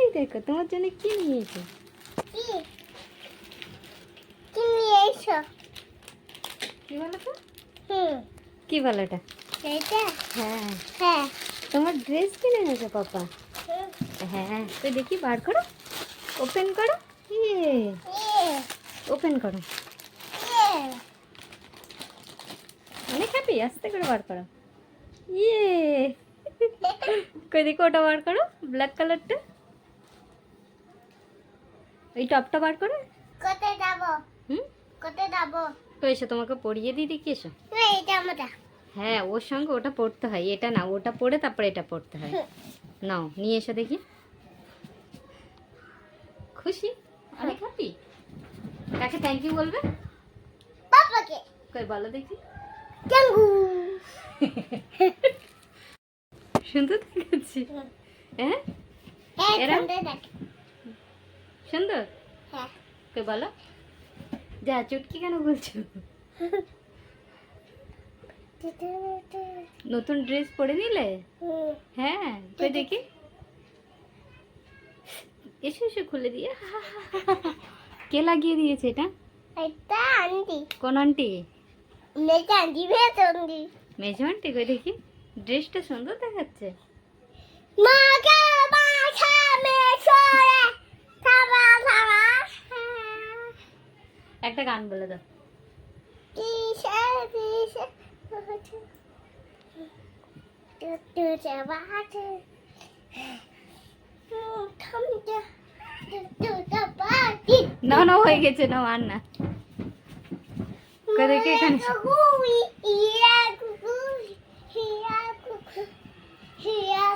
এই দেখো তোমার জন্য কি নিয়েছে। কি বলো তো? কি বলো এটা? হ্যাঁ তোমার ড্রেস কিনে এনেছে পাপা। হ্যাঁ তো দেখি বার করো, ওপেন করো। ইয়ে ওপেন করো। অনেক হ্যাপি, আস্তে করে বার করো। ইয়ে কই দেখো ওটা বার করো, ব্ল্যাক কালারটা। এই টপটা বার করো। কোথায় যাবো? হুম কোথায় যাবো? তো এসো তোমাকে পরিয়ে দিই, দেখি এসো। এটা আমাটা। হ্যাঁ ওর সঙ্গে ওটা পড়তে হয়, এটা না, ওটা পড়ে তারপরে এটা পড়তে হয়। নাও নিয়ে এসো দেখি। খুশি, অনেক হ্যাপি। কাকে থ্যাংক ইউ বলবে? পাপাকে। কই বলো দেখি। জাঙ্গু। সুন্দর দেখাচ্ছি। হ্যাঁ এরা? সুন্দর দেখ। সুন্দর। হ্যাঁ। কই বলো। যা চুটকি কেন বলছো? নতুন ড্রেস পরে নিলে? হ্যাঁ কই দেখি। এসো এসো খুলে দিয়ে। কে লাগিয়ে দিয়েছে এটা? এটা আন্টি। কোন আন্টি? মেজো আন্টি, মেজো আন্টি। মেজো আন্টি? কই দেখি। ড্রেসটা সুন্দর দেখাচ্ছে। মাকে মাখা মেছরে সাবা সাবা। একটা গান বলে দাও। দিশে দিশে টু বাজে থামতে টু বাজে। না না হয়ে গেছে, না আর না। কই দেখি এখানে। গুই ইয়া গুই ইয়া গুই ইয়া